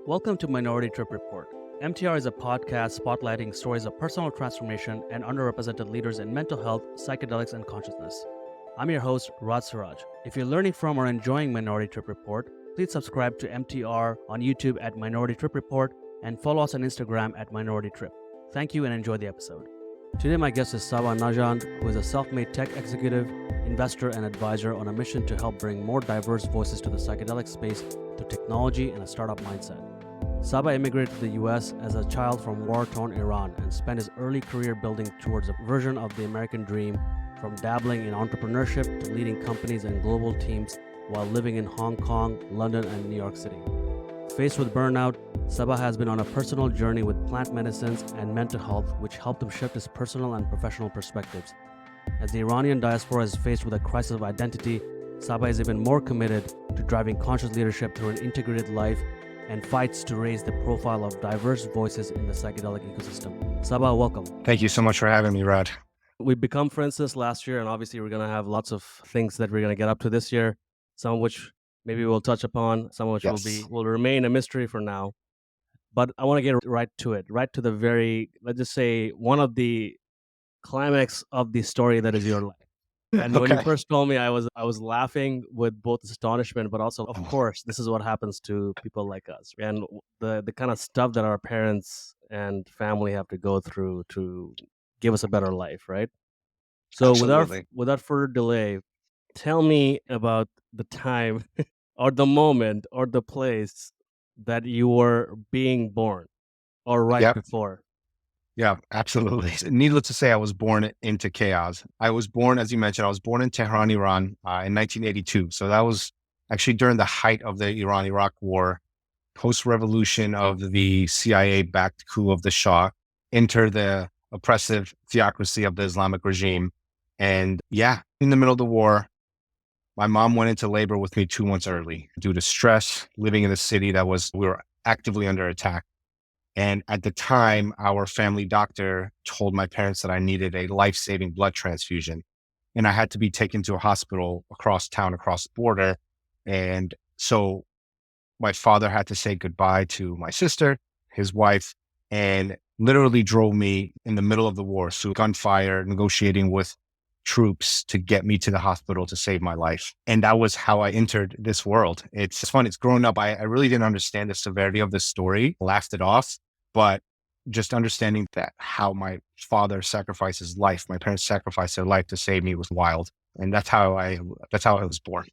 Welcome to Minority Trip Report. MTR is a podcast spotlighting stories of personal transformation and underrepresented leaders in mental health, psychedelics, and consciousness. I'm your host, Raj Siraj. If you're learning from or enjoying Minority Trip Report, please subscribe to MTR on YouTube at Minority Trip Report and follow us on Instagram at Minority Trip. Thank you and enjoy the episode. Today, my guest is Sabba Nazhand, who is a self-made tech executive, investor, and advisor on a mission to help bring more diverse voices to the psychedelic space through technology and a startup mindset. Sabba immigrated to the US as a child from war-torn Iran and spent his early career building towards a version of the American dream, from dabbling in entrepreneurship to leading companies and global teams while living in Hong Kong, London, and New York City. Faced with burnout, Sabba has been on a personal journey with plant medicines and mental health, which helped him shift his personal and professional perspectives. As the Iranian diaspora is faced with a crisis of identity, Sabba is even more committed to driving conscious leadership through an integrated life and fights to raise the profile of diverse voices in the psychedelic ecosystem. Sabba, welcome. Thank you so much for having me, Rod. We become friends this last year, and obviously we're going to have lots of things that we're going to get up to this year, some of which maybe we'll touch upon, some of which will remain a mystery for now. But I want to get right to it, right to the very, let's just say, one of the climax of the story that is your life. And when you first told me, I was laughing with both astonishment, but also, of course, this is what happens to people like us, and the kind of stuff that our parents and family have to go through to give us a better life, right? So, without further delay, tell me about the time, or the moment, or the place that you were being born, or before. Yeah, absolutely. Needless to say, I was born into chaos. I was born, as you mentioned, I was born in Tehran, Iran in 1982. So that was actually during the height of the Iran-Iraq War, post-revolution of the CIA-backed coup of the Shah, enter the oppressive theocracy of the Islamic regime. And yeah, in the middle of the war, my mom went into labor with me 2 months early due to stress, living in a city we were actively under attack. And at the time, our family doctor told my parents that I needed a life-saving blood transfusion. And I had to be taken to a hospital across town, across the border. And so my father had to say goodbye to my sister, his wife, and literally drove me in the middle of the war. So gunfire, negotiating with troops to get me to the hospital to save my life. And that was how I entered this world. It's fun. It's growing up. I really didn't understand the severity of this story, laughed it off. But just understanding that how my father sacrificed his life, my parents sacrificed their life to save me was wild. And that's how I was born.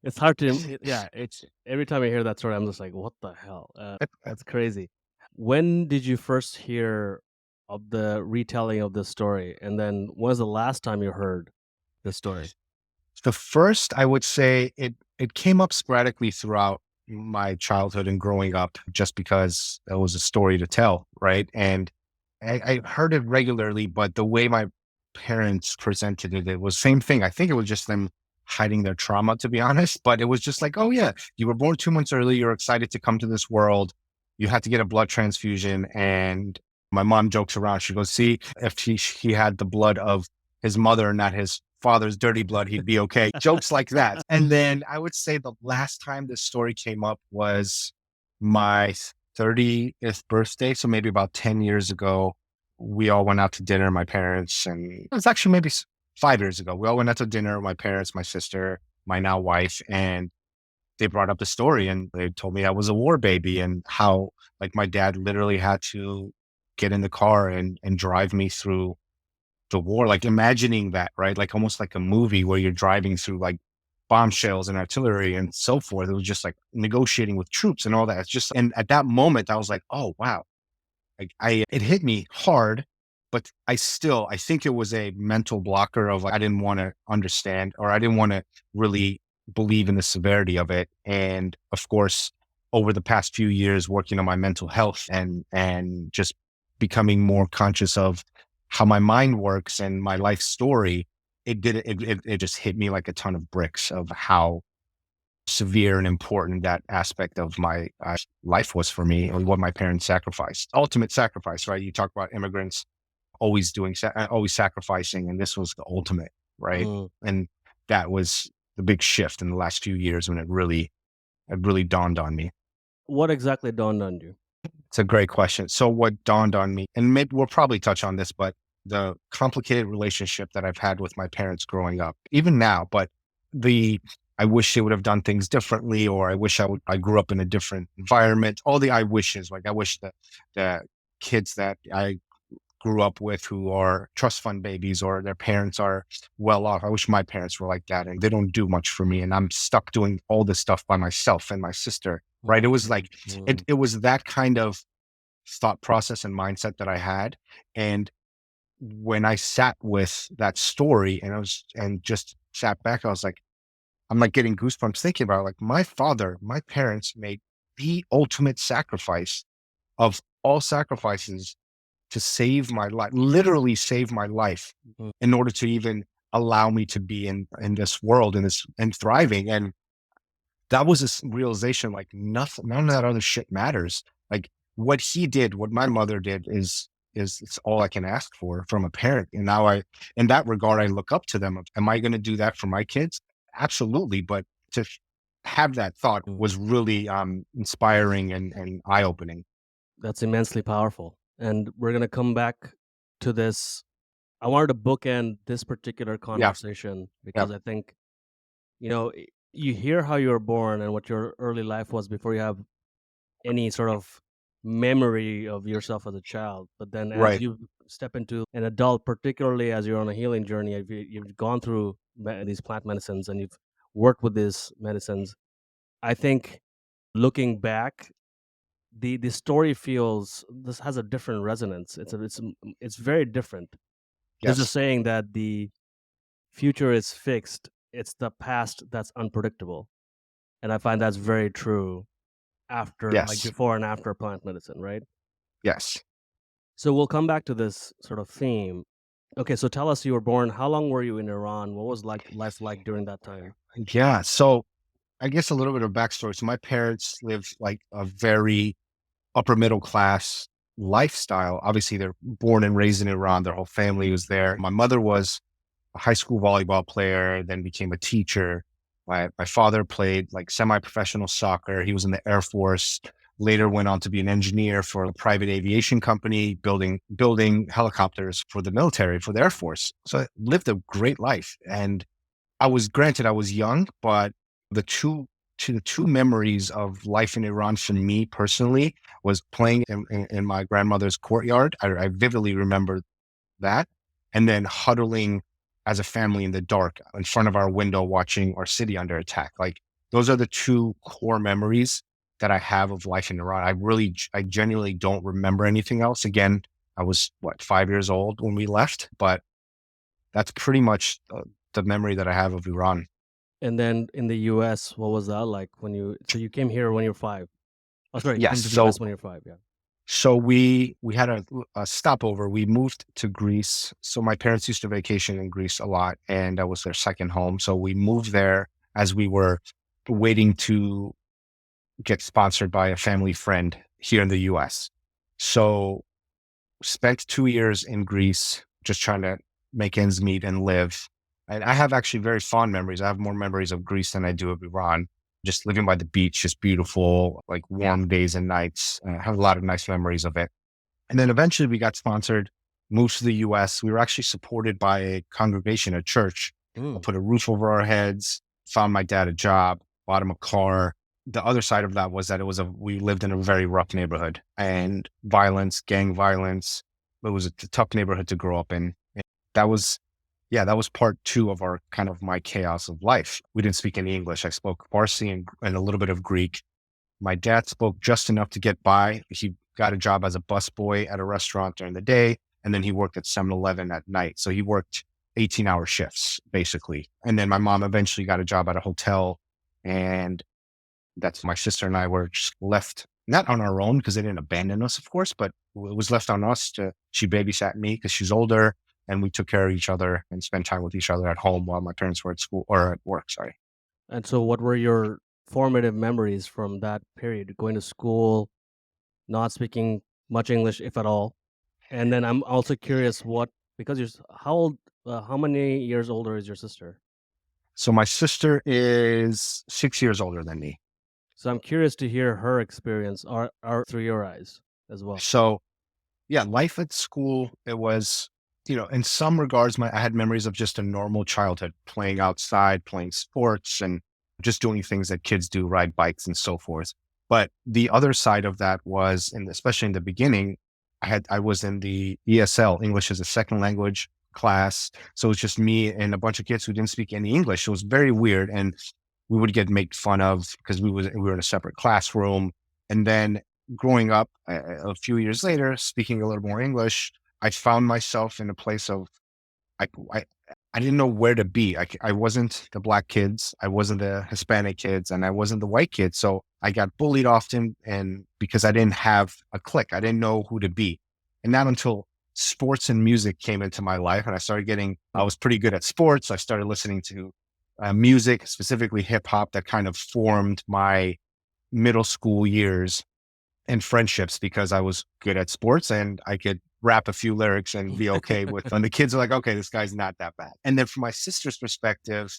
It's hard to, yeah, it's every time I hear that story, I'm just like, what the hell? That's crazy. When did you first hear of the retelling of this story? And then when was the last time you heard this story? The first, I would say it came up sporadically throughout my childhood and growing up, just because it was a story to tell, right? And I heard it regularly, but the way my parents presented it was same thing. I think it was just them hiding their trauma, to be honest. But it was just like, oh yeah, you were born 2 months early. You're excited to come to this world. You had to get a blood transfusion. And my mom jokes around. She goes, see, if he had the blood of his mother, not his father's dirty blood, he'd be okay. Jokes like that. And then I would say the last time this story came up was my 30th birthday. So maybe about 10 years ago, we all went out to dinner, my parents, and it was actually maybe 5 years ago. We all went out to dinner, my parents, my sister, my now wife, and they brought up the story and they told me I was a war baby and how like my dad literally had to get in the car and drive me through the war, like imagining that, right? Like almost like a movie where you're driving through like bombshells and artillery and so forth. It was just like negotiating with troops and all that. It's just, and at that moment I was like, oh, wow. Like it hit me hard, but I think it was a mental blocker of like, I didn't want to understand, or I didn't want to really believe in the severity of it. And of course, over the past few years, working on my mental health and just becoming more conscious of how my mind works and my life story, it just hit me like a ton of bricks of how severe and important that aspect of my life was for me and what my parents sacrificed. Ultimate sacrifice, right? You talk about immigrants always always sacrificing, and this was the ultimate, right? And that was the big shift in the last few years when it really dawned on me. What exactly dawned on you? It's a great question. So what dawned on me, and maybe we'll probably touch on this, but the complicated relationship that I've had with my parents growing up, even now, but the I wish they would have done things differently, or I wish I grew up in a different environment. All the I wishes, like I wish the kids that I grew up with who are trust fund babies or their parents are well off. I wish my parents were like that and they don't do much for me. And I'm stuck doing all this stuff by myself and my sister. Right. It was like Mm. it was that kind of thought process and mindset that I had. And when I sat with that story and just sat back, I was like, I'm like getting goosebumps thinking about it. Like my parents made the ultimate sacrifice of all sacrifices to save my life, literally save my life Mm. in order to even allow me to be in this world and thriving. And that was this realization like nothing, none of that other shit matters. Like what he did, what my mother did is it's all I can ask for from a parent. And now in that regard, I look up to them. Am I going to do that for my kids? Absolutely. But to have that thought Mm. was really inspiring and eye opening. That's immensely powerful. And we're going to come back to this. I wanted to bookend this particular Yeah. conversation Yeah. because I think, you hear how you were born and what your early life was before you have any sort of memory of yourself as a child. But then as Right. you step into an adult, particularly as you're on a healing journey, you've gone through these plant medicines and you've worked with these medicines. I think looking back, the story feels this has a different resonance. It's very different. There's a Yes. saying that the future is fixed. It's the past that's unpredictable, and I find that's very true after, like, Yes. before and after plant medicine, right? Yes. So we'll come back to this sort of theme. Okay, so tell us, you were born. How long were you in Iran? What was like life like during that time? Yeah. So I guess a little bit of backstory. So my parents lived like a very upper middle class lifestyle. Obviously, they're born and raised in Iran. Their whole family was there. My mother was a high school volleyball player, then became a teacher. My father played like semi-professional soccer. He was in the Air Force. Later went on to be an engineer for a private aviation company, building helicopters for the military, for the Air Force. So I lived a great life. And I was young, but the two memories of life in Iran for me personally was playing in my grandmother's courtyard. I vividly remember that. And then huddling as a family in the dark in front of our window, watching our city under attack. Like those are the two core memories that I have of life in Iran. I genuinely don't remember anything else. Again, I was 5 years old when we left, but that's pretty much the memory that I have of Iran. And then in the US, what was that like when you came here when you were 5? Oh, sorry, you Yes. came to the US when you were 5, yeah. So we had a stopover. We moved to Greece. So my parents used to vacation in Greece a lot, and that was their second home. So we moved there as we were waiting to get sponsored by a family friend here in the US. So spent 2 years in Greece, just trying to make ends meet and live. And I have actually very fond memories. I have more memories of Greece than I do of Iran. Just living by the beach, just beautiful, like warm days and nights. I have a lot of nice memories of it. And then eventually we got sponsored, moved to the US. We were actually supported by a congregation, a church. I Mm. put a roof over our heads, found my dad a job, bought him a car. The other side of that was that we lived in a very rough neighborhood and violence, gang violence. It was a tough neighborhood to grow up in. And that was, yeah, that was part two of our kind of my chaos of life. We didn't speak any English. I spoke Farsi and a little bit of Greek. My dad spoke just enough to get by. He got a job as a busboy at a restaurant during the day, and then he worked at 7-Eleven at night. So he worked 18-hour shifts, basically. And then my mom eventually got a job at a hotel, and that's my sister and I were just left, not on our own because they didn't abandon us, of course, but it was left on us she babysat me because she's older, and we took care of each other and spent time with each other at home while my parents were at school or at work, sorry. And so what were your formative memories from that period? Going to school, not speaking much English, if at all. And then I'm also curious because how many years older is your sister? So my sister is 6 years older than me. So I'm curious to hear her experience or through your eyes as well. So yeah, life at school, it was, in some regards, I had memories of just a normal childhood, playing outside, playing sports, and just doing things that kids do, ride bikes and so forth. But the other side of that was, and especially in the beginning, I was in the ESL, English as a second language class. So it was just me and a bunch of kids who didn't speak any English. It was very weird. And we would get made fun of because we were in a separate classroom. And then growing up a few years later, speaking a little more English, I found myself in a place of I I, I didn't know where to be. I wasn't the black kids, I wasn't the Hispanic kids, and I wasn't the white kids. So I got bullied often, and because I didn't have a clique, I didn't know who to be. And not until sports and music came into my life, and I was pretty good at sports. I started listening to music, specifically hip hop, that kind of formed my middle school years and friendships because I was good at sports and I could rap a few lyrics and be okay with. And the kids are like, okay, this guy's not that bad. And then from my sister's perspective,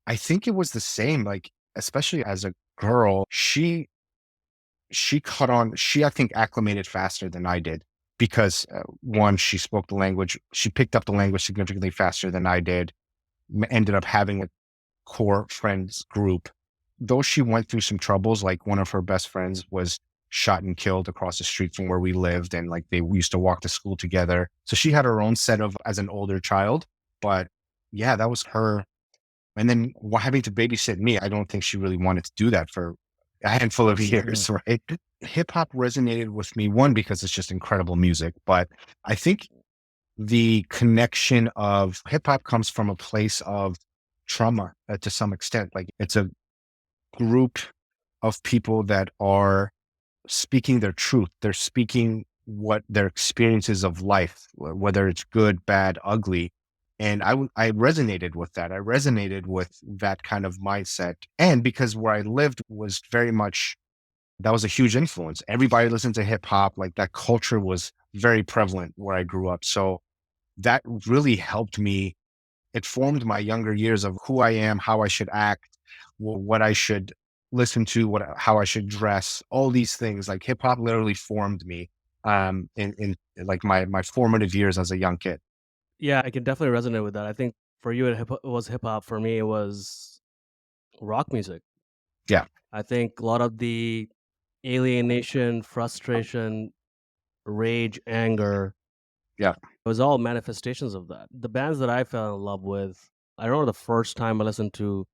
I think it was the same. Like, especially as a girl, she caught on. She, I think, acclimated faster than I did because one, she spoke the language. She picked up the language significantly faster than I did. Ended up having a core friends group. Though she went through some troubles, like one of her best friends was shot and killed across the street from where we lived. And like they we used to walk to school together. So she had her own set of as an older child. But yeah, that was her. And then having to babysit me, I don't think she really wanted to do that for a handful of years, right? Hip hop resonated with me, one, because it's just incredible music. But I think the connection of hip hop comes from a place of trauma to some extent. Like it's a group of people that are speaking their truth. They're speaking what their experiences of life, whether it's good, bad, ugly. And I resonated with that. I resonated with that kind of mindset. And because where I lived was very much, that was a huge influence. Everybody listened to hip hop. Like that culture was very prevalent where I grew up. So that really helped me. It formed my younger years of who I am, how I should act, what I should listen to, how I should dress, all these things. Like hip hop literally formed me in like my formative years as a young kid. Yeah, I can definitely resonate with that. I think for you, it was hip hop. For me, it was rock music. Yeah. I think a lot of the alienation, frustration, rage, anger, Yeah. it was all manifestations of that. The bands that I fell in love with, I remember the first time I listened to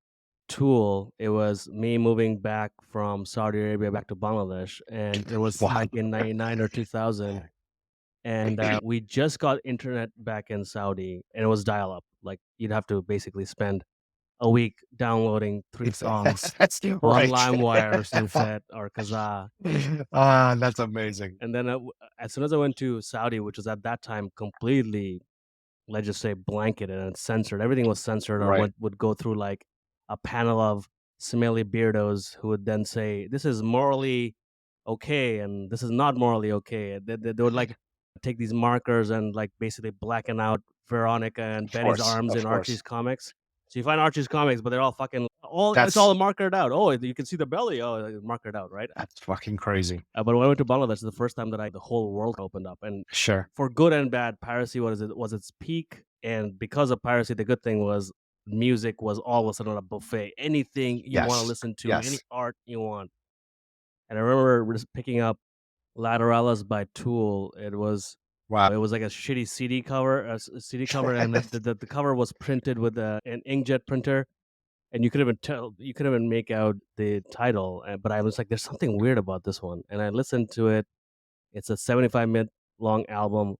Tool, it was me moving back from Saudi Arabia back to Bangladesh, and it was Wow. like in 99 or 2000. And we just got internet back in Saudi, and it was dial up. Like you'd have to basically spend a week downloading 3 songs That's on right. LimeWire or Sufet or Kazaa. That's amazing. And then as soon as I went to Saudi, which was at that time completely, let's just say, blanketed and censored, everything was censored, or Right. would go through like a panel of smelly beardos who would then say, this is morally okay and this is not morally okay. They would like take these markers and like basically blacken out Veronica and Of Betty's course. arms Of in course. Archie's comics. So you find Archie's comics, but they're all fucking it's That's all markered out. Oh, you can see the belly. Oh, it's markered out, right? that's fucking crazy. But when I went to Bangladesh, the first time that the whole world opened up, and Sure. for good and bad, piracy was its peak, and because of piracy, the good thing was music was all of a sudden a buffet. Anything you want to Yes. listen to, any Yes. art you want. And I remember just picking up Lateralis by Tool. Wow. It was like a shitty CD cover, CD cover, and the cover was printed with an inkjet printer, and you couldn't even make out the title. But I was like, there's something weird about this one, and I listened to it. It's a 75-minute long album,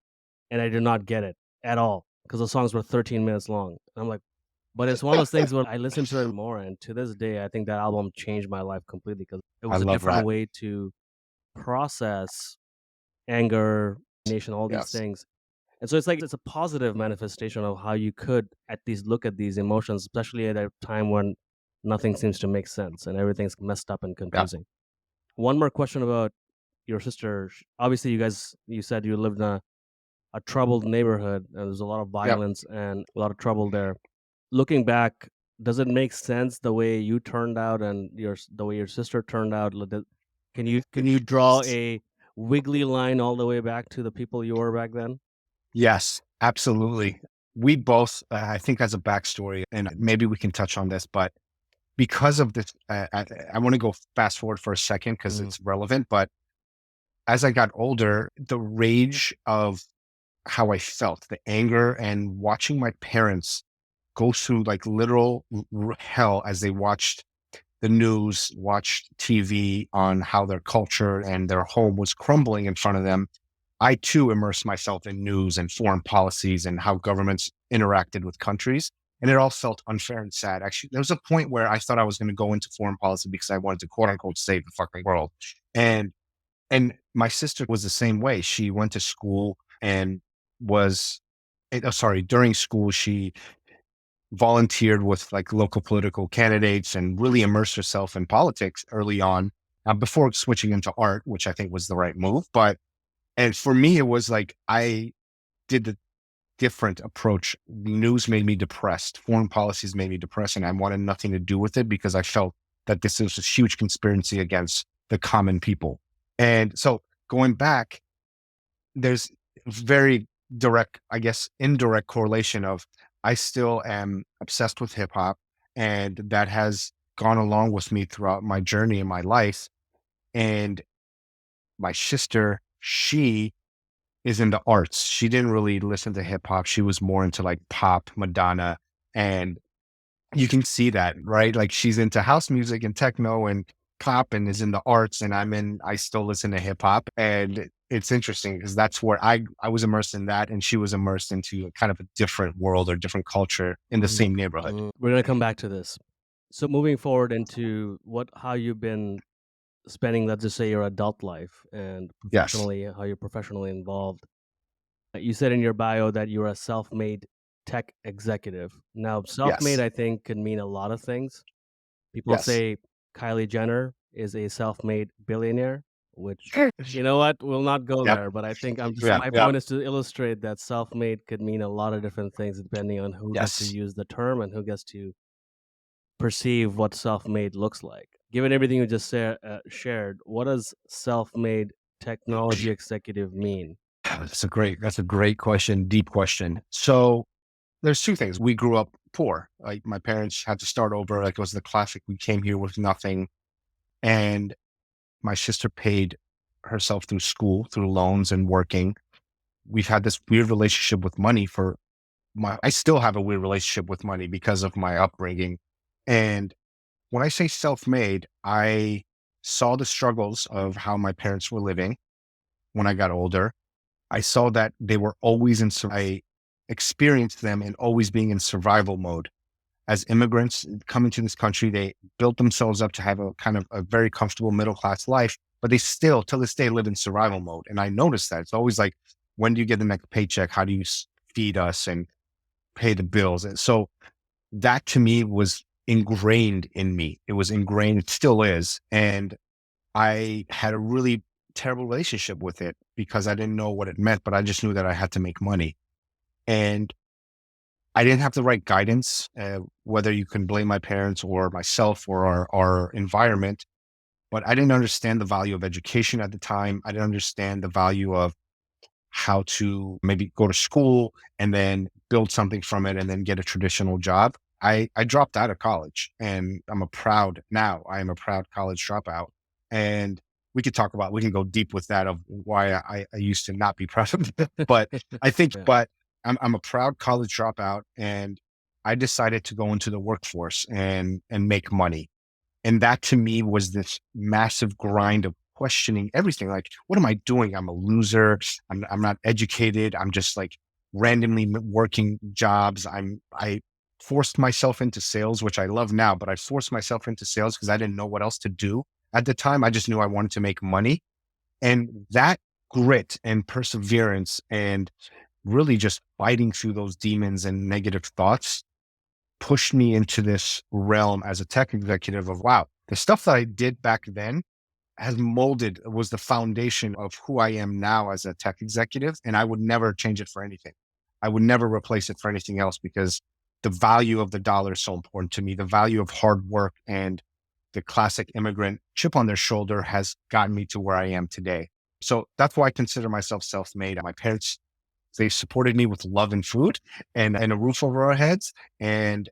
and I did not get it at all because the songs were 13 minutes long. I'm like, but it's one of those things where I listen to it more, and to this day, I think that album changed my life completely because it I was a love different that. way to process anger, nation, all these Yes. things. And so it's like it's a positive manifestation of how you could at least look at these emotions, especially at a time when nothing seems to make sense and everything's messed up and Yeah. confusing. One more question about your sister. Obviously, you said you lived in a troubled neighborhood and there's a lot of Yeah. violence and a lot of trouble there. Looking back, Does it make sense the way you turned out and the way your sister turned out? Can you draw a wiggly line all the way back to the people you were back then? Yes, absolutely. We both, I think, as a backstory, and maybe we can touch on this, but because of this, I want to go fast forward for a second because Mm, it's relevant. But as I got older, the rage of how I felt, the anger, and watching my parents go through like literal hell as they watched the news, watched TV on how their culture and their home was crumbling in front of them. I too immersed myself in news and foreign policies and how governments interacted with countries. And it all felt unfair and sad. Actually, there was a point where I thought I was going to go into foreign policy because I wanted to quote unquote save the fucking world. And my sister was the same way. She went to school and was sorry, during school she volunteered with like local political candidates and really immersed herself in politics early on, before switching into art, which I think was the right move. But and for me, it was like I did the different approach. News made me depressed. Foreign policies made me depressed, and I wanted nothing to do with it because I felt that this is a huge conspiracy against the common people. And so going back, there's very direct, I guess, indirect correlation of I still am obsessed with hip hop, and that has gone along with me throughout my journey in my life. And my sister, she is into arts. She didn't really listen to hip hop. She was more into like pop, Madonna, and you can see that, right? Like she's into house music and techno and pop and is in the arts, and I still listen to hip hop. And it's interesting because that's where I was immersed in that, and she was immersed into a kind of a different world or different culture in the mm, same neighborhood. We're gonna come back to this. So moving forward into how you've been spending, let's just say, your adult life and Yes. professionally, how you're professionally involved. You said in your bio that you're a self-made tech executive. Now, self-made, Yes. I think, can mean a lot of things. People Yes. say Kylie Jenner is a self-made billionaire, which, you know what, we'll not go Yep. there. But I think Yeah. my Yep. point is to illustrate that self-made could mean a lot of different things depending on who gets to Yes. use the term and who gets to perceive what self-made looks like. Given everything you just shared, what does self-made technology executive mean? That's a great question, deep question. So there's two things. We grew up poor. Like my parents had to start over. Like it was the classic. We came here with nothing. And my sister paid herself through school, through loans and working. We've had this weird relationship with money I still have a weird relationship with money because of my upbringing. And when I say self-made, I saw the struggles of how my parents were living when I got older. I saw that they were always I experienced them in always being in survival mode. As immigrants coming to this country, they built themselves up to have a kind of a very comfortable middle class life, but they still, till this day, live in survival mode. And I noticed that it's always like, when do you get the next paycheck? How do you feed us and pay the bills? And so that to me was ingrained in me. It was ingrained, it still is. And I had a really terrible relationship with it because I didn't know what it meant, but I just knew that I had to make money. And I didn't have the right guidance, whether you can blame my parents or myself or our environment, but I didn't understand the value of education at the time. I didn't understand the value of how to maybe go to school and then build something from it and then get a traditional job. I dropped out of college and I am a proud college dropout. And we can go deep with that of why I used to not be proud of it. But I think, Yeah. but I'm a proud college dropout, and I decided to go into the workforce and make money. And that to me was this massive grind of questioning everything. Like, what am I doing? I'm a loser. I'm not educated. I'm just like randomly working jobs. I forced myself into sales, which I love now, but I forced myself into sales because I didn't know what else to do at the time. I just knew I wanted to make money. And that grit and perseverance and really just fighting through those demons and negative thoughts pushed me into this realm as a tech executive of wow, the stuff that I did back then was the foundation of who I am now as a tech executive. And I would never change it for anything. I would never replace it for anything else because the value of the dollar is so important to me. The value of hard work and the classic immigrant chip on their shoulder has gotten me to where I am today. So that's why I consider myself self-made. My parents, they supported me with love and food and a roof over our heads. And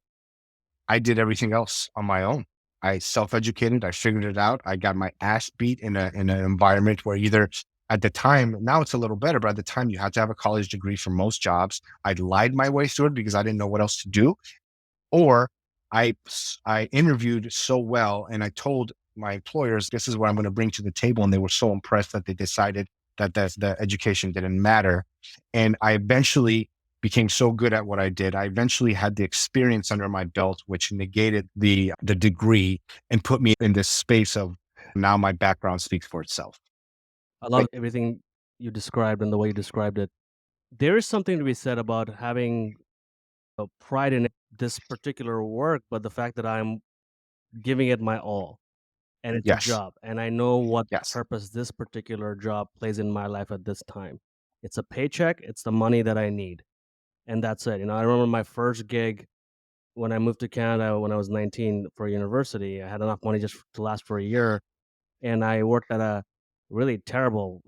I did everything else on my own. I self-educated. I figured it out. I got my ass beat in an environment where either at the time, now it's a little better, but at the time you had to have a college degree for most jobs. I lied my way through it because I didn't know what else to do. Or I interviewed so well and I told my employers, this is what I'm going to bring to the table. And they were so impressed that they decided that the education didn't matter. And I eventually became so good at what I did. I eventually had the experience under my belt, which negated the degree and put me in this space of now my background speaks for itself. I love everything you described and the way you described it. There is something to be said about having a pride in this particular work, but the fact that I'm giving it my all and it's a Yes. job and I know what Yes. purpose this particular job plays in my life at this time. It's a paycheck, it's the money that I need. And that's it. I remember my first gig when I moved to Canada when I was 19 for university. I had enough money just to last for a year, and I worked at a really terrible.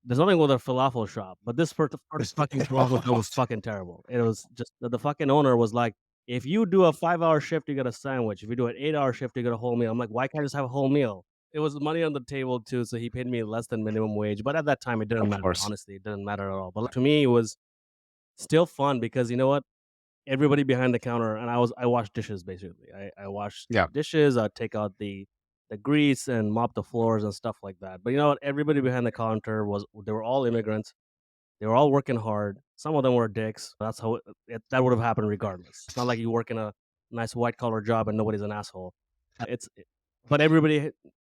There's nothing with a falafel shop, but this first fucking falafel shop was fucking terrible. It was just the fucking owner was like, "If you do a 5-hour shift, you get a sandwich. If you do an 8-hour shift, you get a whole meal." I'm like, "Why can't I just have a whole meal?" It was money on the table too, so he paid me less than minimum wage. But at that time, it didn't Of matter. course. Honestly, it didn't matter at all. But to me, it was still fun because you know what? Everybody behind the counter, and I washed dishes basically. I washed Yeah. dishes. I'd take out the grease and mop the floors and stuff like that. But you know what? Everybody behind the counter they were all immigrants. They were all working hard. Some of them were dicks. That's how that would have happened regardless. It's not like you work in a nice white collar job and nobody's an asshole. But everybody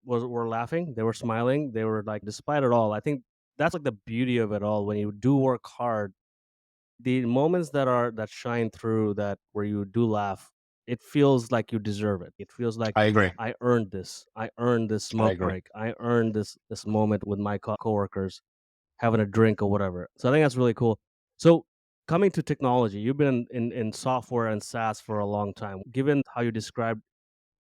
were laughing. They were smiling. They were like, despite it all, I think that's like the beauty of it all. When you do work hard, the moments that shine through that where you do laugh, it feels like you deserve it. It feels like I agree. I earned this. I earned this I smoke agree. break. I earned this moment with my coworkers having a drink or whatever. So I think that's really cool. So coming to technology, you've been in software and SaaS for a long time. Given how you described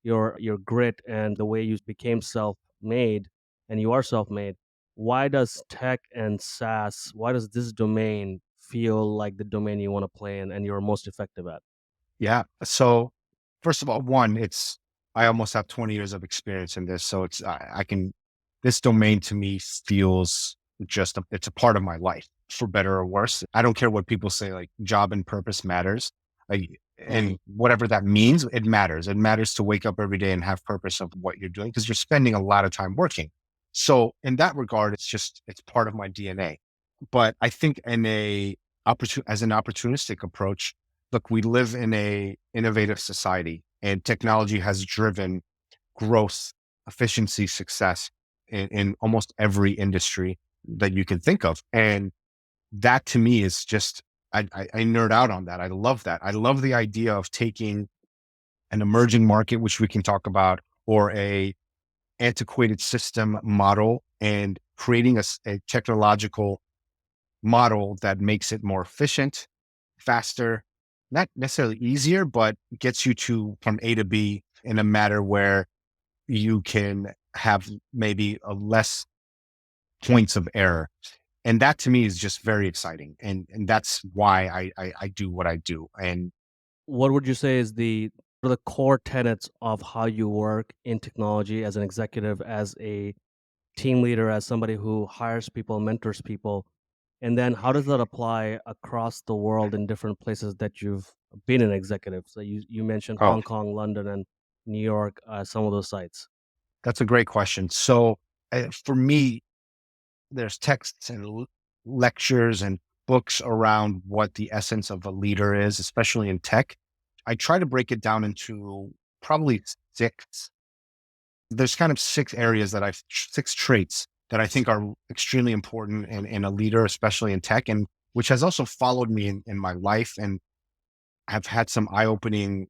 your grit and the way you became self-made and you are self-made, why does tech and SaaS, why does this domain feel like the domain you want to play in and you're most effective at? Yeah. So first of all, one, I almost have 20 years of experience in this. So I can, this domain to me feels it's a part of my life for better or worse. I don't care what people say, like job and purpose matters. And whatever that means, it matters. It matters to wake up every day and have purpose of what you're doing because you're spending a lot of time working. So in that regard, it's part of my DNA. But I think as an opportunistic approach, look, we live in a innovative society and technology has driven growth, efficiency, success in almost every industry that you can think of. And that to me is just, I nerd out on that. I love that. I love the idea of taking an emerging market, which we can talk about, or a antiquated system model and creating a technological model that makes it more efficient, faster, not necessarily easier, but gets you to from A to B in a matter where you can have maybe a less points of error. And that to me is just very exciting. And that's why I do what I do. And What would you say is the core tenets of how you work in technology as an executive, as a team leader, as somebody who hires people, mentors people? And then how does that apply across the world in different places that you've been an executive? So you mentioned oh, Hong Kong, London, and New York, some of those sites. that's a great question. So for me, there's texts and lectures and books around what the essence of a leader is, especially in tech. I try to break it down into probably six. There's kind of six traits that I think are extremely important in a leader, especially in tech, and which has also followed me in my life and have had some eye opening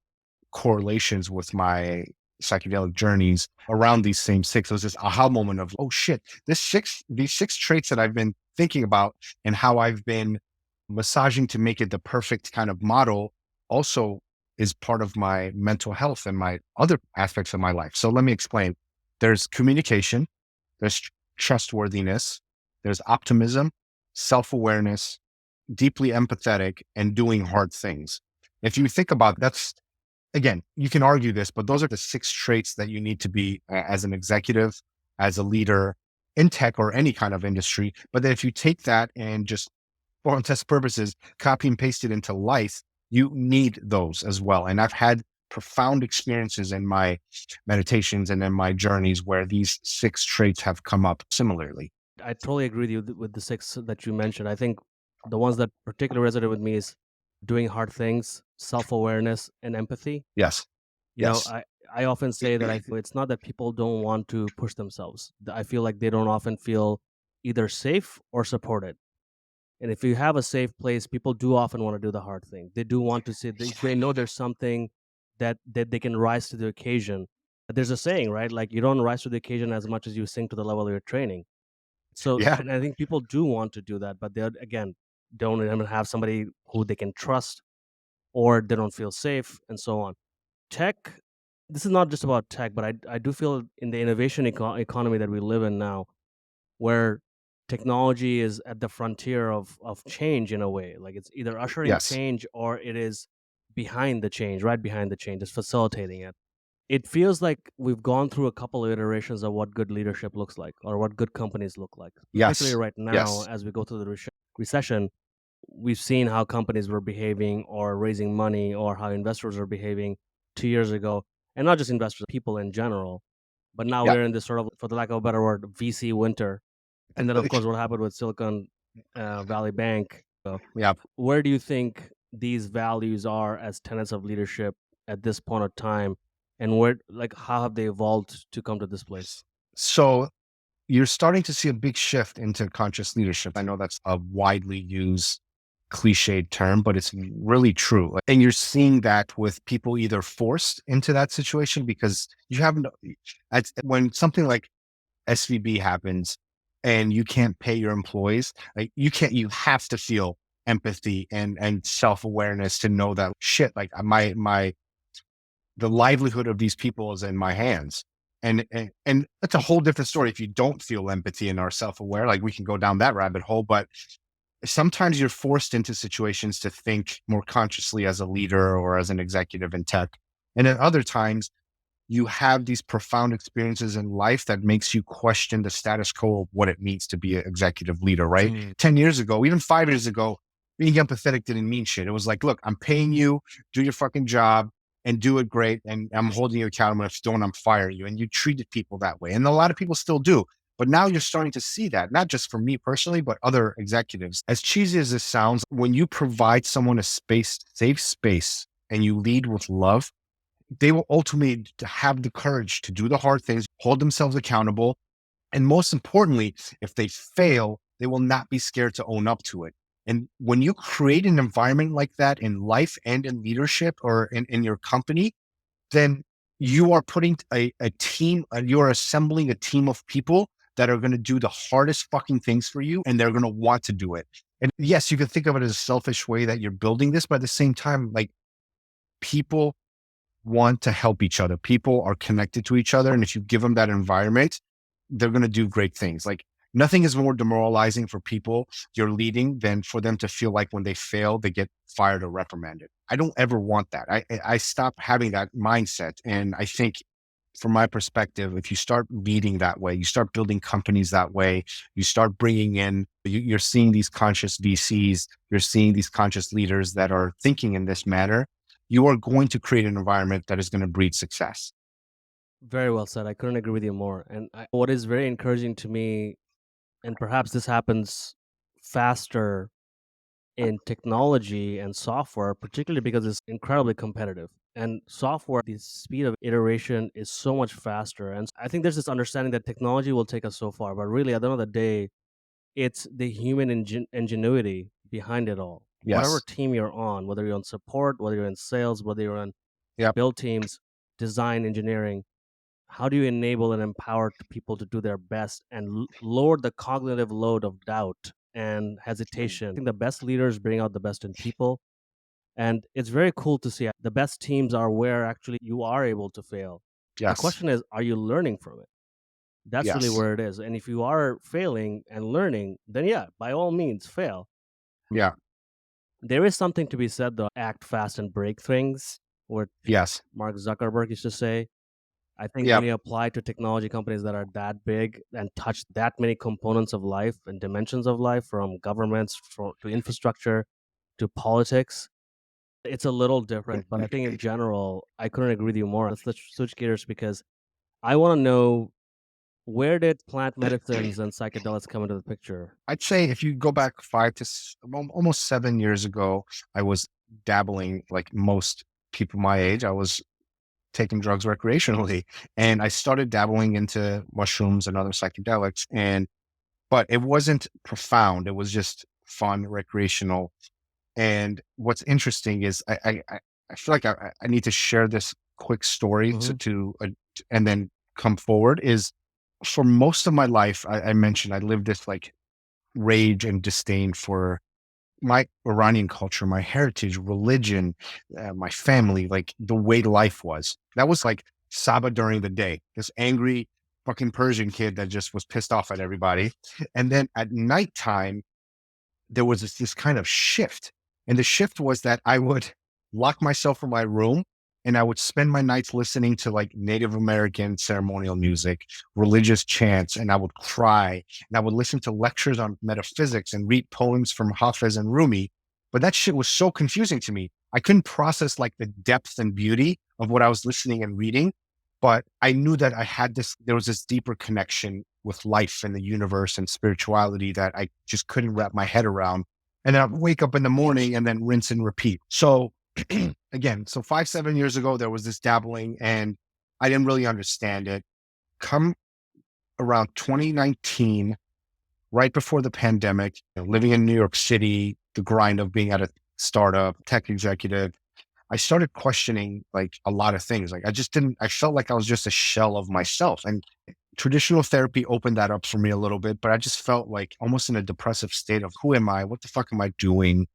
correlations with my psychedelic journeys around these same six. It was this aha moment of, oh shit, these six traits that I've been thinking about and how I've been massaging to make it the perfect kind of model also is part of my mental health and my other aspects of my life. So let me explain. There's communication, there's trustworthiness, there's optimism, self-awareness, deeply empathetic, and doing hard things. If you think about that's again, you can argue this, but those are the six traits that you need to be as an executive, as a leader in tech or any kind of industry. But then if you take that and just for all test purposes, copy and paste it into life, you need those as well. And I've had profound experiences in my meditations and in my journeys where these six traits have come up similarly. I totally agree with you with the six that you mentioned. I think the ones that particularly resonate with me is doing hard things, self-awareness, and empathy. Yes. You know, Yes. I often say that I feel it's not that people don't want to push themselves. I feel like they don't often feel either safe or supported. And if you have a safe place, people do often want to do the hard thing. They do want to see they know there's something that they can rise to the occasion. There's a saying, right? Like you don't rise to the occasion as much as you sink to the level of your training. So, Yeah. and I think people do want to do that, but they again don't even have somebody who they can trust, or they don't feel safe, and so on. Tech. This is not just about tech, but I do feel in the innovation economy that we live in now, where technology is at the frontier of change in a way. Like it's either ushering Yes. change or it is behind the change, right behind the change, is facilitating it. It feels like we've gone through a couple of iterations of what good leadership looks like or what good companies look like. Particularly Yes. right now, Yes. as we go through the recession, we've seen how companies were behaving or raising money or how investors are behaving 2 years ago. And not just investors, people in general. But now Yeah. we're in this sort of, for the lack of a better word, VC winter. And then, of course, what happened with Silicon Valley Bank. Yeah. Where do you think these values are as tenets of leadership at this point of time? And where, like, how have they evolved to come to this place? So you're starting to see a big shift into conscious leadership. I know that's a widely used cliched term, but it's really true. And you're seeing that with people either forced into that situation because you haven't, when something like SVB happens and you can't pay your employees, like you have to feel empathy and self-awareness to know that shit, like the livelihood of these people is in my hands. And that's a whole different story if you don't feel empathy and are self-aware. Like we can go down that rabbit hole, but sometimes you're forced into situations to think more consciously as a leader or as an executive in tech. And at other times, you have these profound experiences in life that makes you question the status quo of what it means to be an executive leader, right? 10 years ago, even 5 years ago, being empathetic didn't mean shit. It was like, look, I'm paying you, do your fucking job and do it great. And I'm holding you accountable. If you don't, I'm firing you. And you treated people that way. And a lot of people still do. But now you're starting to see that, not just for me personally, but other executives. As cheesy as this sounds, when you provide someone a safe space, and you lead with love, they will ultimately have the courage to do the hard things, hold themselves accountable. And most importantly, if they fail, they will not be scared to own up to it. And when you create an environment like that in life and in leadership or in your company, then you are putting a team, you're assembling a team of people that are going to do the hardest fucking things for you and they're going to want to do it. And yes, you can think of it as a selfish way that you're building this, but at the same time, like people want to help each other. People are connected to each other. And if you give them that environment, they're going to do great things. Like nothing is more demoralizing for people you're leading than for them to feel like when they fail, they get fired or reprimanded. I don't ever want that. I stop having that mindset. And I think from my perspective, if you start leading that way, you start building companies that way, you start bringing in, you're seeing these conscious VCs, you're seeing these conscious leaders that are thinking in this manner, you are going to create an environment that is going to breed success. Very well said. I couldn't agree with you more. And what is very encouraging to me, and perhaps this happens faster in technology and software, particularly because it's incredibly competitive. And software, the speed of iteration is so much faster. And I think there's this understanding that technology will take us so far, but really, at the end of the day, it's the human ingenuity behind it all. Whatever Yes. team you're on, whether you're on support, whether you're in sales, whether you're on Yep. build teams, design, engineering, how do you enable and empower people to do their best and lower the cognitive load of doubt and hesitation? I think the best leaders bring out the best in people, And it's very cool to see the best teams are where actually you are able to fail. The Yes. question is, are you learning from it? That's really Yes. where it is. And if you are failing and learning, then yeah, by all means, fail. Yeah. There is something to be said, though, act fast and break things, what Yes. Mark Zuckerberg used to say. I think Yeah. when you apply to technology companies that are that big and touch that many components of life and dimensions of life, from governments to infrastructure to politics, it's a little different. But I think in general, I couldn't agree with you more. Let's switch gears because I want to know, where did plant medicines and psychedelics come into the picture? I'd say if you go back almost 7 years ago, I was dabbling like most people my age. I was taking drugs recreationally, and I started dabbling into mushrooms and other psychedelics. But it wasn't profound. It was just fun, recreational. And what's interesting is I feel like I need to share this quick story Hmm. and then come forward. Is for most of my life, I mentioned I lived this like rage and disdain for my Iranian culture, my heritage, religion, my family, like the way life was. That was like Sabba during the day, this angry fucking Persian kid that just was pissed off at everybody. And then at nighttime, there was this kind of shift. And the shift was that I would lock myself in my room and I would spend my nights listening to like Native American ceremonial music, religious chants, and I would cry. And I would listen to lectures on metaphysics and read poems from Hafez and Rumi. But that shit was so confusing to me. I couldn't process like the depth and beauty of what I was listening and reading. But I knew that there was this deeper connection with life and the universe and spirituality that I just couldn't wrap my head around. And then I'd wake up in the morning and then rinse and repeat. So again, so 5, 7 years ago, there was this dabbling and I didn't really understand it. Come around 2019, right before the pandemic, living in New York City, the grind of being at a startup, tech executive, I started questioning like a lot of things. Like I felt like I was just a shell of myself. And traditional therapy opened that up for me a little bit, but I just felt like almost in a depressive state of who am I? What the fuck am I doing?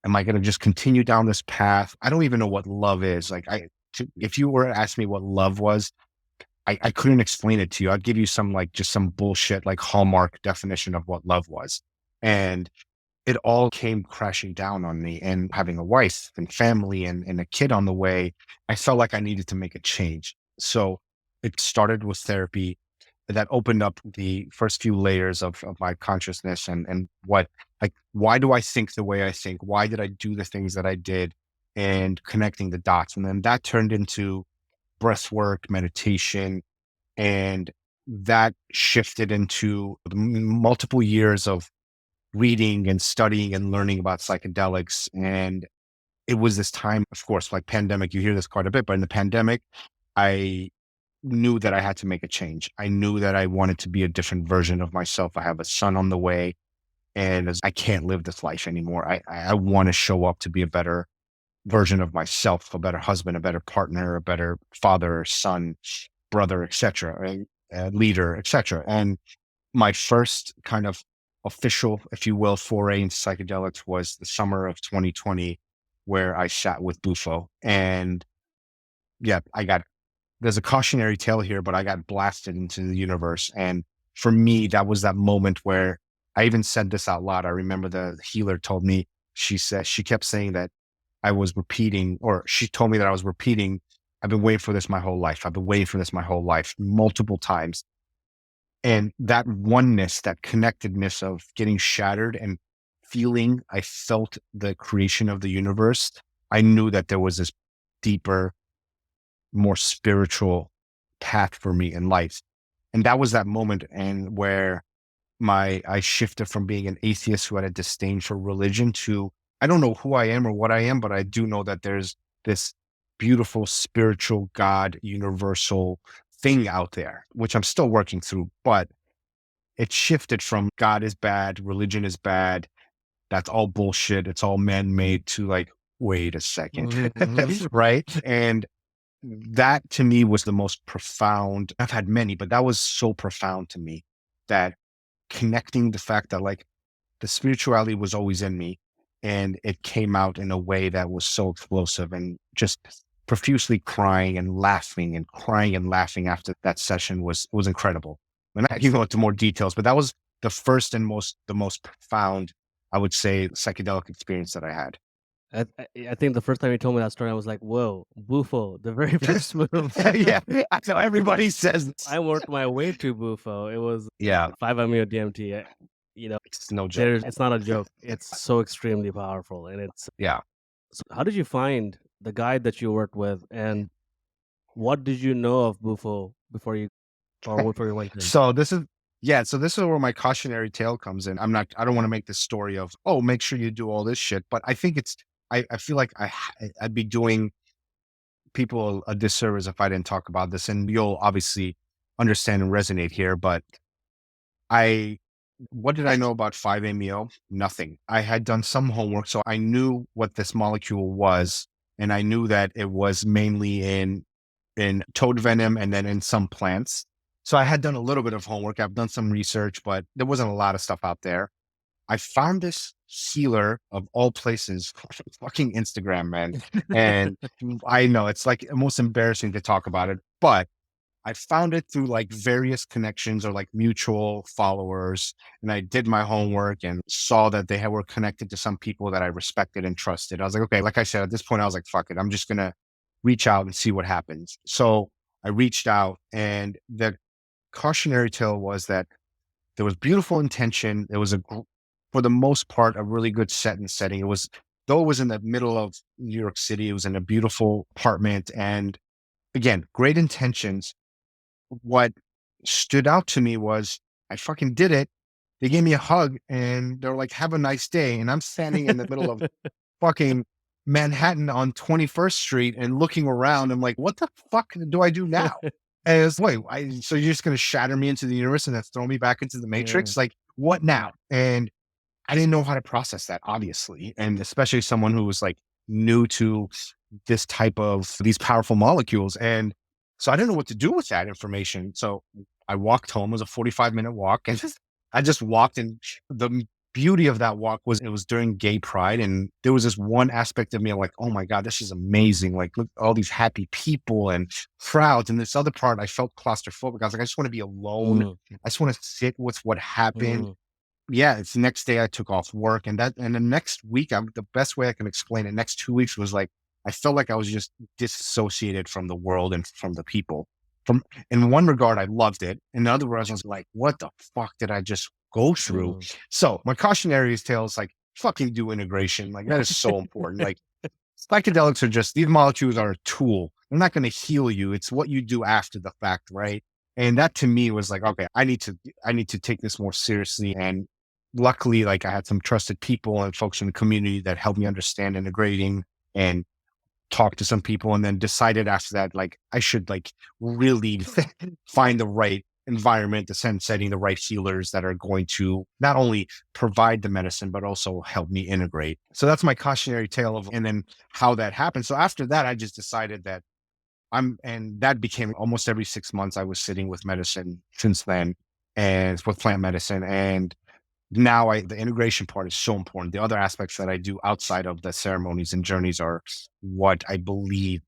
Am I going to just continue down this path? I don't even know what love is. If you were to ask me what love was, I couldn't explain it to you. I'd give you some like just some bullshit, like Hallmark definition of what love was. And it all came crashing down on me. And having a wife and family and a kid on the way, I felt like I needed to make a change. So it started with therapy that opened up the first few layers of my consciousness and why do I think the way I think? Why did I do the things that I did? And connecting the dots. And then that turned into breath work, meditation, and that shifted into multiple years of reading and studying and learning about psychedelics. And it was this time, of course, like pandemic, you hear this quite a bit, but in the pandemic, I knew that I had to make a change. I knew that I wanted to be a different version of myself. I have a son on the way and I can't live this life anymore. I want to show up to be a better version of myself, a better husband, a better partner, a better father, son, brother, etc., leader, etc. And my first kind of official, if you will, foray into psychedelics was the summer of 2020, where I sat with Bufo. And yeah, there's a cautionary tale here, but I got blasted into the universe. And for me, that was that moment where I even said this out loud. I remember the healer told me, she kept saying that I was repeating, or she told me that I was repeating, I've been waiting for this my whole life. I've been waiting for this my whole life, multiple times. And that oneness, that connectedness of getting shattered and feeling, I felt the creation of the universe. I knew that there was this deeper, more spiritual path for me in life. And that was that moment and where I shifted from being an atheist who had a disdain for religion to I don't know who I am or what I am, but I do know that there's this beautiful spiritual God universal thing out there, which I'm still working through, but it shifted from God is bad, religion is bad, that's all bullshit, it's all man-made to like, wait a second, Mhm, mhm. right? And that to me was the most profound. I've had many, but that was so profound to me, that connecting the fact that like the spirituality was always in me. and it came out in a way that was so explosive and just profusely crying and laughing and crying and laughing after that session was incredible. And I can go into more details, but that was the first and the most profound, I would say, psychedelic experience that I had. I think the first time you told me that story, I was like, "Whoa, Bufo, the very first move." Yeah, I know everybody says this. I worked my way to Bufo. It was Yeah, 5-MeO DMT. You know, it's no joke. it's not a joke. It's so extremely powerful, and it's. Yeah. So how did you find the guide that you worked with, and what did you know of Bufo before you went in? So this is yeah, so this is where my cautionary tale comes in. I don't want to make this story of, oh, make sure you do all this shit. But I think I feel like I'd be doing people a disservice if I didn't talk about this. And you'll obviously understand and resonate here. But I what did I know about 5-MeO? Nothing. I had done some homework, so I knew what this molecule was, and I knew that it was mainly in toad venom and then in some plants. So I had done a little bit of homework. I've done some research, but there wasn't a lot of stuff out there. I found this healer of all places, fucking Instagram, man. And I know it's like almost embarrassing to talk about it, but I found it through like various connections or like mutual followers. And I did my homework and saw that were connected to some people that I respected and trusted. I was like, okay, like I said, at this point, I was like, fuck it. I'm just going to reach out and see what happens. So I reached out, and the cautionary tale was that there was beautiful intention. It was for the most part, a really good set and setting. Though it was in the middle of New York City, it was in a beautiful apartment. And again, great intentions. What stood out to me was I fucking did it. They gave me a hug and they're like, have a nice day. And I'm standing in the middle of fucking Manhattan on 21st Street and looking around. I'm like, what the fuck do I do now? And it's wait, so you're just going to shatter me into the universe and then throw me back into the Yeah. matrix? Like, what now? And I didn't know how to process that, obviously. And especially someone who was like new to this type of these powerful molecules. And so I didn't know what to do with that information. So I walked home. It was a 45-minute walk. And I just walked. And the beauty of that walk was it was during gay pride. And there was this one aspect of me like, oh my God, this is amazing. Like, look, all these happy people and crowds. And this other part, I felt claustrophobic. I was like, I just want to be alone. Mm, I just want to sit with what happened. mm. Yeah, it's the next day I took off work, and the next week, the best way I can explain it, next 2 weeks was like, I felt like I was just disassociated from the world and from the people. From In one regard, I loved it. In other words, I was like, what the fuck did I just go through? Mm. So my cautionary tale is like, fucking do integration. Like that is so important. Like psychedelics are just these molecules are a tool. They're not going to heal you. It's what you do after the fact, right? And that to me was like, okay, I need to take this more seriously. And luckily, like I had some trusted people and folks in the community that helped me understand integrating and talk to some people, and then decided after that, like I should like really find the right environment, the sense setting, the right healers that are going to not only provide the medicine, but also help me integrate. So that's my cautionary tale of, and then how that happened. So after that, I just decided that and that became almost every 6 months I was sitting with medicine since then, and with plant medicine. And now the integration part is so important. The other aspects that I do outside of the ceremonies and journeys are what I believe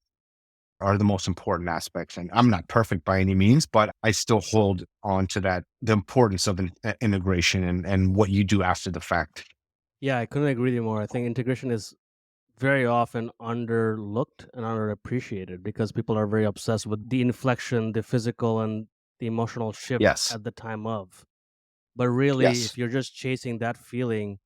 are the most important aspects. And I'm not perfect by any means, but I still hold on to that, the importance of integration and what you do after the fact. Yeah, I couldn't agree with you more. I think integration is very often underlooked and underappreciated because people are very obsessed with the inflection, the physical, and the emotional shift Yes. at the time of. But really, Yes. if you're just chasing that feeling,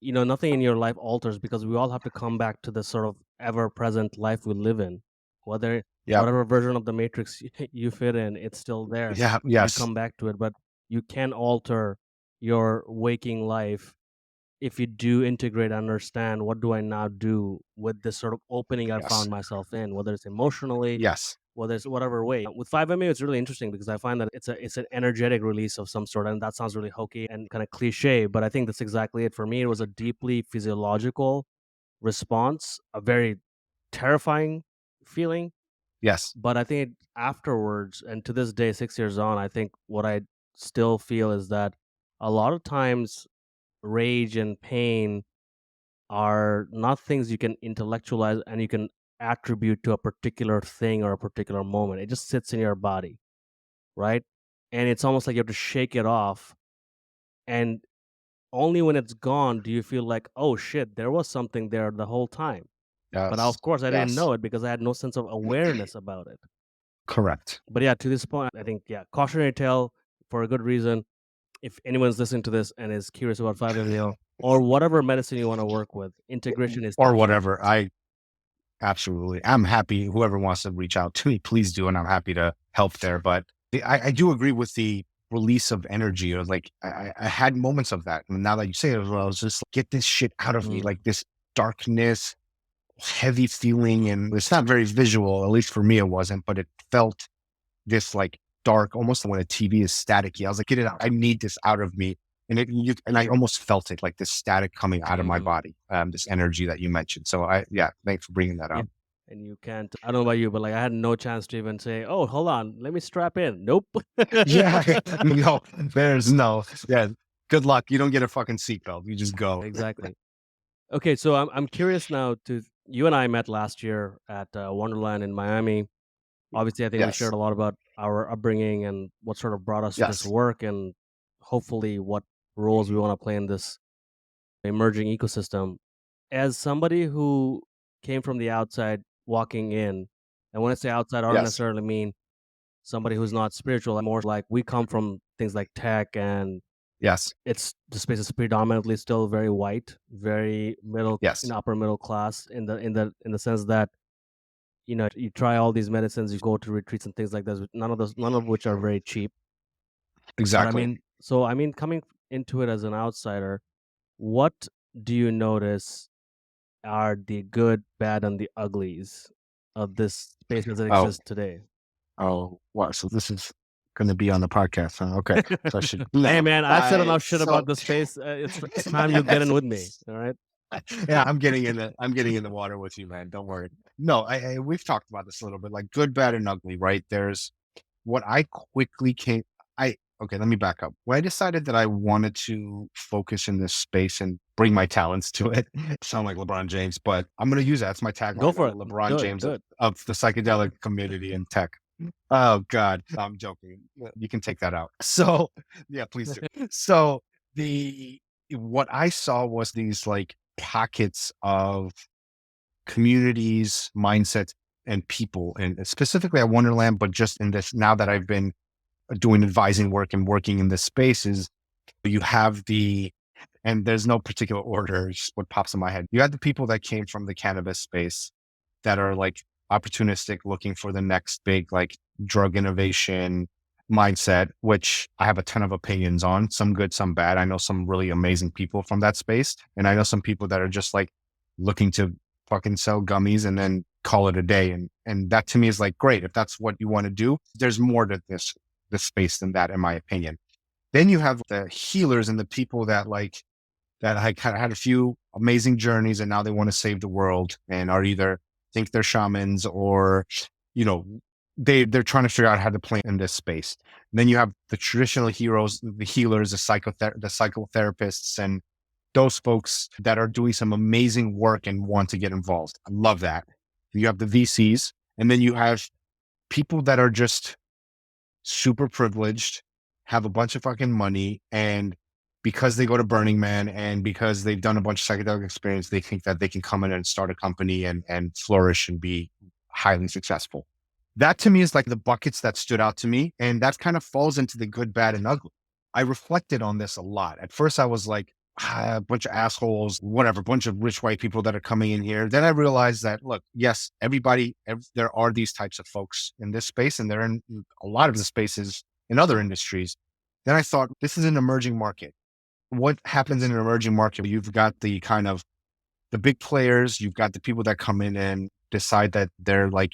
nothing in your life alters because we all have to come back to the sort of ever present life we live in. Whether Yeah. whatever version of the matrix you fit in, it's still there. Yeah. You Yes. come back to it, but you can alter your waking life if you do integrate, understand what do I now do with this sort of opening I Yes. found myself in, whether it's emotionally, Yes. whether it's whatever way. With 5-MeO, it's really interesting because I find that it's an energetic release of some sort, and that sounds really hokey and kind of cliche, but I think that's exactly it. For me, it was a deeply physiological response, a very terrifying feeling, Yes. but I think afterwards, and to this day, 6 years on, I think what I still feel is that a lot of times rage and pain are not things you can intellectualize and you can attribute to a particular thing or a particular moment. It just sits in your body, right? And it's almost like you have to shake it off. And only when it's gone do you feel like, oh shit, there was something there the whole time. But Yes. of course, I didn't Yes. know it because I had no sense of awareness about it. Correct. But yeah, to this point, I think, yeah, cautionary tale for a good reason. If anyone's listening to this and is curious about 5-MeO or whatever medicine you want to work with, integration is Or key. whatever. Absolutely. I'm happy. Whoever wants to reach out to me, please do. And I'm happy to help there. But I do agree with the release of energy, or like I had moments of that. And now that you say it, well, I was just like, get this shit out of me, Mm, like this darkness, heavy feeling. And it's not very visual, at least for me, it wasn't, but it felt this like dark, almost when a TV is staticky. I was like, get it out. I need this out of me. And I almost felt it, like this static coming out of my mhm. body, this energy that you mentioned. So yeah, thanks for bringing that Yeah. up. And you can't, I don't know about you, but like I had no chance to even say, oh, hold on, let me strap in. Nope. Yeah, no, there's no, yeah. Good luck. You don't get a fucking seatbelt. You just go. Exactly. Okay, so I'm curious now to you and I met last year at Wonderland in Miami. Obviously, I think we Yes, shared a lot about our upbringing and what sort of brought us to this yes, work and hopefully what roles we want to play in this emerging ecosystem. As somebody who came from the outside walking in, and when I say outside, I don't yes, necessarily mean somebody who's not spiritual, more like we come from things like tech and yes, it's the space is predominantly still very white, very middle in yes, upper middle class in the sense that you try all these medicines, you go to retreats and things like this. None of which are very cheap. But exactly. I mean, coming into it as an outsider, what do you notice are the good, bad, and the uglies of this space as it Oh, exists today? oh, what? So this is going to be on the podcast, huh? Okay, so I should Hey, no. man, I've said I enough shit about so the space. It's time you get in with me. All right. yeah, I'm getting in the water with you, man. Don't worry. No, we've talked about this a little bit, like good, bad, and ugly, right? There's what I quickly came. I Okay. Let me back up. When I decided that I wanted to focus in this space and bring my talents to it, sound like LeBron James, but I'm going to use that. It's my Go tagline. for I'm it. the LeBron Good. James of, Good. of the psychedelic community in tech. Oh God, I'm joking. You can take that out. So yeah, please do. So the what I saw was these like pockets of communities, mindsets, and people, and specifically at Wonderland, but just in this now that I've been doing advising work and working in this space is you have and there's no particular order, it's just what pops in my head. You had the people that came from the cannabis space that are like opportunistic, looking for the next big like drug innovation mindset, which I have a ton of opinions on, some good, some bad. I know some really amazing people from that space. And I know some people that are just like looking to fucking sell gummies and then call it a day. And that to me is like, great. If that's what you want to do, there's more to this space than that, in my opinion. Then you have the healers and the people that I kind of had a few amazing journeys and now they want to save the world and are either think they're shamans or, you know, they're trying to figure out how to play in this space. And then you have the traditional heroes, the healers, the psychotherapists, and those folks that are doing some amazing work and want to get involved. I love that. You have the VCs, and then you have people that are just super privileged, have a bunch of fucking money, and because they go to Burning Man and because they've done a bunch of psychedelic experience, they think that they can come in and start a company and flourish and be highly successful. That to me is like the buckets that stood out to me. And that kind of falls into the good, bad, and ugly. I reflected on this a lot. At first, I was like, a bunch of assholes, whatever, bunch of rich white people that are coming in here. Then I realized that, look, yes, there are these types of folks in this space, and they're in a lot of the spaces in other industries. Then I thought, this is an emerging market. What happens in an emerging market? You've got the kind of the big players, you've got the people that come in and decide that they're like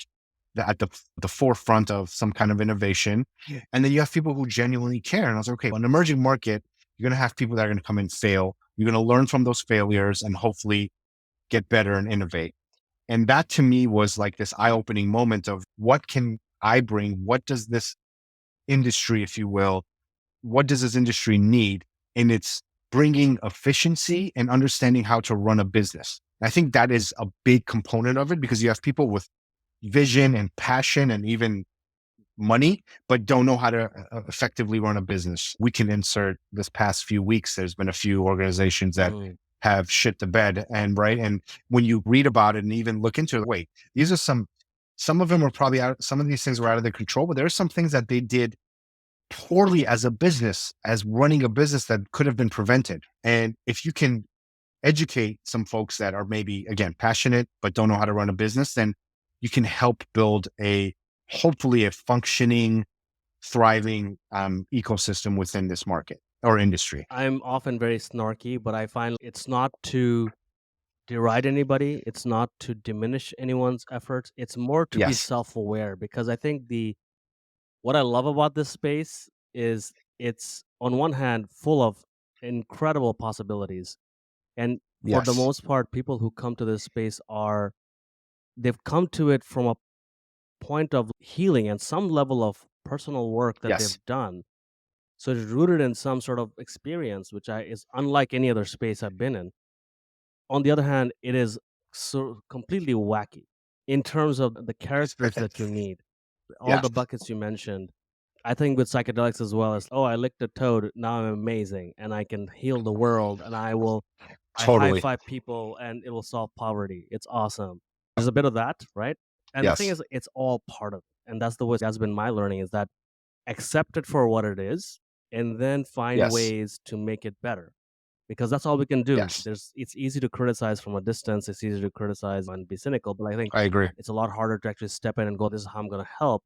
at the forefront of some kind of innovation. Yeah. And then you have people who genuinely care. And I was like, okay, well, an emerging market, you're going to have people that are going to come and fail. You're going to learn from those failures and hopefully get better and innovate. And that to me was like this eye opening moment of what can I bring? What does this industry, if you will, what does this industry need? And it's bringing efficiency and understanding how to run a business. I think that is a big component of it, because you have people with vision and passion and even money, but don't know how to effectively run a business. We can insert this past few weeks. There's been a few organizations that have shit the bed, and right. And when you read about it and even look into it, wait, these are some of them are probably out. Some of these things were out of their control, but there are some things that they did poorly as a business, as running a business, that could have been prevented. And if you can educate some folks that are maybe, again, passionate, but don't know how to run a business, then you can help build hopefully a functioning, thriving ecosystem within this market or industry. I'm often very snarky, but I find it's not to deride anybody, it's not to diminish anyone's efforts. It's more to be Yes. self-aware, because I think the what I love about this space is it's on one hand full of incredible possibilities. And for the Yes. most part, people who come to this space they've come to it from a point of healing and some level of personal work that Yes. they've done. So it's rooted in some sort of experience, which is unlike any other space I've been in. On the other hand, it is so completely wacky in terms of the characters that you need. All Yes. the buckets you mentioned. I think with psychedelics as well as, oh, I licked a toad, now I'm amazing and I can heal the world and I high Totally. five people and it will solve poverty. It's awesome. There's a bit of that, right? And the thing Yes. is, it's all part of it. And that's the way that's been my learning, is that accept it for what it is and then find Yes. ways to make it better, because that's all we can do. Yes. It's easy to criticize from a distance, it's easy to criticize and be cynical, but I think I agree. it's a lot harder to actually step in and go, this is how I'm going to help.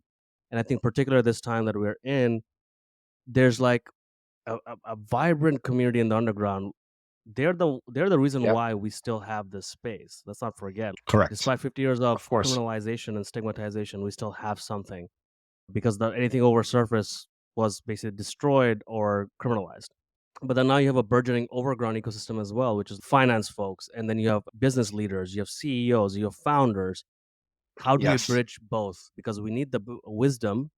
And I think particularly this time that we're in, there's like a vibrant community in the underground. They're the reason Yep. why we still have this space. Let's not forget, Correct. despite 50 years of Of course. criminalization and stigmatization, we still have something, because anything over surface was basically destroyed or criminalized. But then now you have a burgeoning overground ecosystem as well, which is finance folks, and then you have business leaders, you have CEOs, you have founders. How do we Yes. bridge both? Because we need the wisdom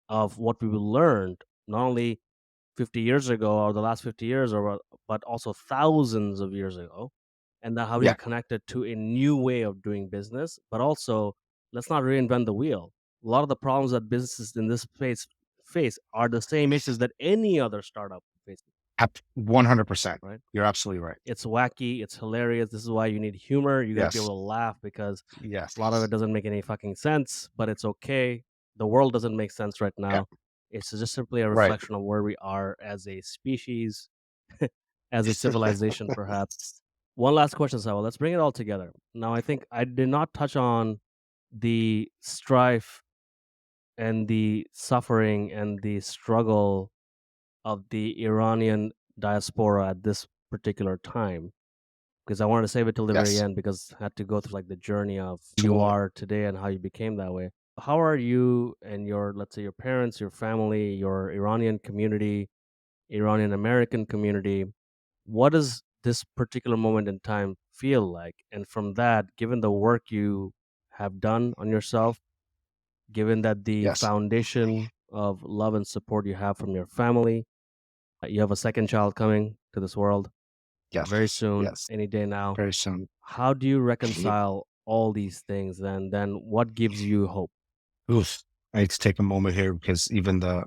of what we learned, not only 50 years ago or the last 50 years, but also thousands of years ago. And then how do you Yeah. connect it to a new way of doing business? But also, let's not reinvent the wheel. A lot of the problems that businesses in this space face are the same issues that any other startup faces, 100%. right? You're absolutely right. It's wacky, it's hilarious. This is why you need humor. You got to be able Yes. to laugh, because Yes. a lot of it doesn't make any fucking sense, but it's okay. The world doesn't make sense right Yeah. now. It's just simply a Right. reflection of where we are as a species, as a civilization, perhaps. One last question, Sawa. Let's bring it all together. Now, I think I did not touch on the strife and the suffering and the struggle of the Iranian diaspora at this particular time, because I wanted to save it till the very Yes. end, because I had to go through like the journey of who you Absolutely. are today and how you became that way. How are you and your, let's say, your parents, your family, your Iranian community, Iranian American community? What does this particular moment in time feel like? And from that, given the work you have done on yourself, given that the Yes. foundation of love and support you have from your family, you have a second child coming to this world very Yes. soon, Yes. any day now. Very soon. How do you reconcile all these things? Then what gives you hope? Oof. I need to take a moment here, because even the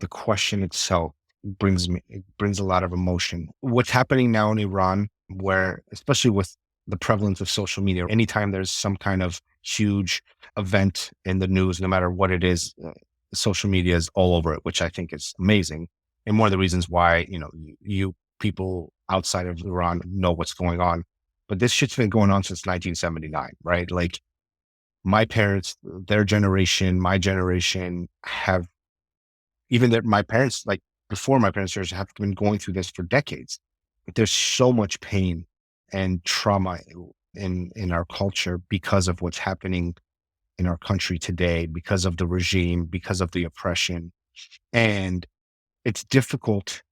question itself it brings a lot of emotion. What's happening now in Iran, where especially with the prevalence of social media, anytime there's some kind of huge event in the news, no matter what it is, social media is all over it, which I think is amazing. And one of the reasons why, you people outside of Iran know what's going on. But this shit's been going on since 1979, right? Like, my parents, their generation, my generation have, even that my parents, like before my parents' years, have been going through this for decades. But there's so much pain and trauma in our culture because of what's happening in our country today, because of the regime, because of the oppression. And it's difficult.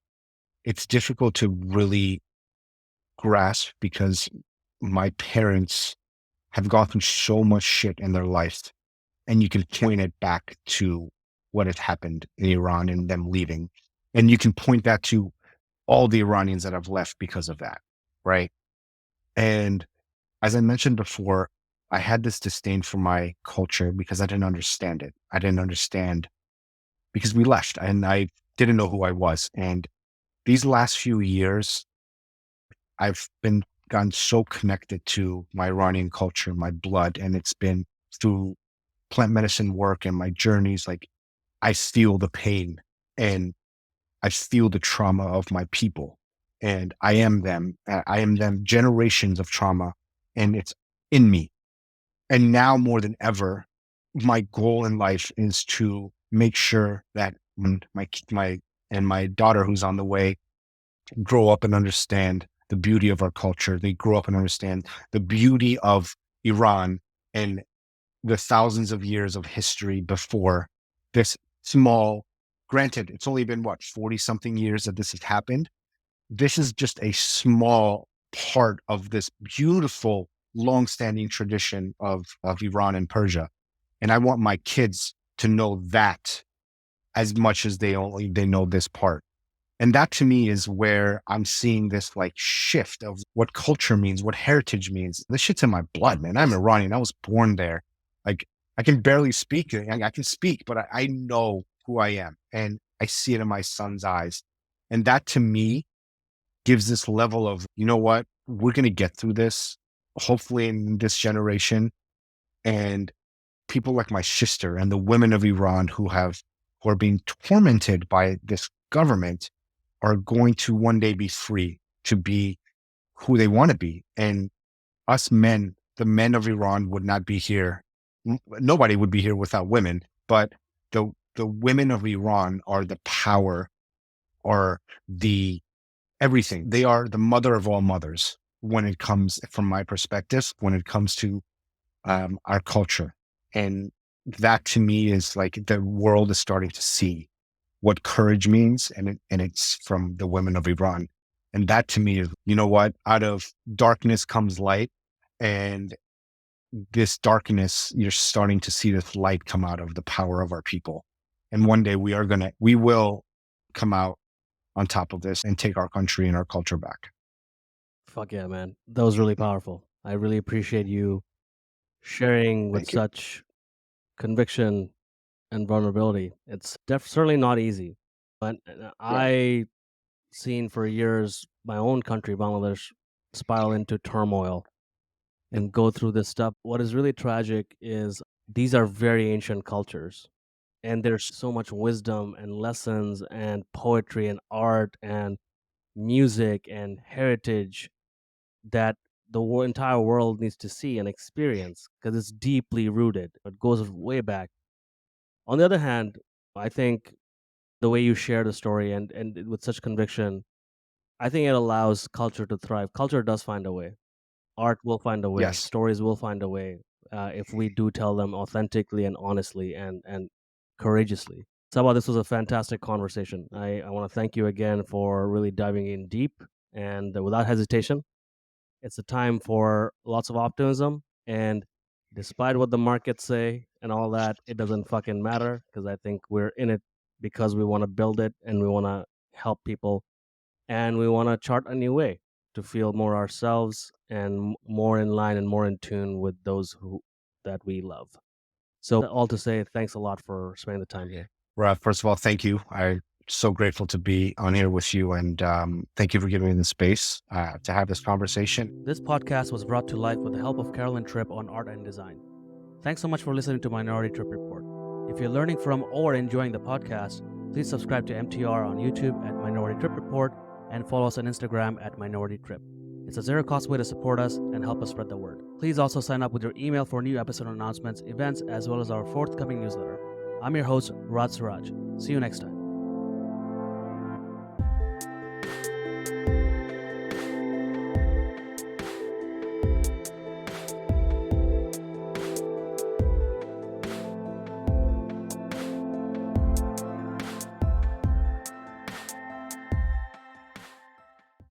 It's difficult to really grasp, because my parents have gone through so much shit in their life, and you can point it back to what had happened in Iran and them leaving. And you can point that to all the Iranians that have left because of that, right? And as I mentioned before, I had this disdain for my culture because I didn't understand it. I didn't understand because we left and I didn't know who I was. And these last few years, I've been gotten so connected to my Iranian culture, my blood, and it's been through plant medicine work and my journeys. Like I feel the pain and I feel the trauma of my people, and I am them. I am them. Generations of trauma, and it's in me. And now more than ever, my goal in life is to make sure that when my daughter who's on the way grow up and understand the beauty of our culture. They grow up and understand the beauty of Iran and the thousands of years of history before this small, granted, it's only been what, 40 something years that this has happened. This is just a small part of this beautiful, long-standing tradition of Iran and Persia. And I want my kids to know that as much as they know this part. And that to me is where I'm seeing this like shift of what culture means, what heritage means. This shit's in my blood, man. I'm Iranian. I was born there. Like I can barely speak. I can speak, but I know who I am and I see it in my son's eyes. And that to me gives this level of, you know what, we're going to get through this, hopefully in this generation. And people like my sister and the women of Iran who are being tormented by this government are going to one day be free to be who they want to be. And us men, the men of Iran would not be here. Nobody would be here without women, but the women of Iran are the power, are the everything. They are the mother of all mothers when it comes, from my perspective, when it comes to our culture. And that to me is like the world is starting to see what courage means. And it's from the women of Iran. And that to me is, you know what, out of darkness comes light. And this darkness, you're starting to see this light come out of the power of our people. And one day we will come out on top of this and take our country and our culture back. Fuck yeah, man. That was really powerful. I really appreciate you sharing with Thank you. such conviction and vulnerability. It's certainly not easy. But Yeah. I seen for years my own country, Bangladesh, spiral into turmoil and go through this stuff. What is really tragic is these are very ancient cultures, and there's so much wisdom and lessons and poetry and art and music and heritage that the entire world needs to see and experience because it's deeply rooted. It goes way back. On the other hand, I think the way you share the story and with such conviction, I think it allows culture to thrive. Culture does find a way. Art will find a way. Yes. Stories will find a way if we do tell them authentically and honestly and courageously. Sabah, this was a fantastic conversation. I want to thank you again for really diving in deep and without hesitation. It's a time for lots of optimism. And despite what the markets say and all that, it doesn't fucking matter because I think we're in it because we want to build it and we want to help people and we want to chart a new way to feel more ourselves and more in line and more in tune with those who that we love. So all to say, thanks a lot for spending the time here. Raf, first of all, thank you. I'm so grateful to be on here with you. And thank you for giving me the space to have this conversation. This podcast was brought to life with the help of Carolyn Tripp on art and design. Thanks so much for listening to Minority Trip Report. If you're learning from or enjoying the podcast, please subscribe to MTR on YouTube at Minority Trip Report and follow us on Instagram at Minority Trip. It's a zero-cost way to support us and help us spread the word. Please also sign up with your email for new episode announcements, events, as well as our forthcoming newsletter. I'm your host, Raj Suraj. See you next time.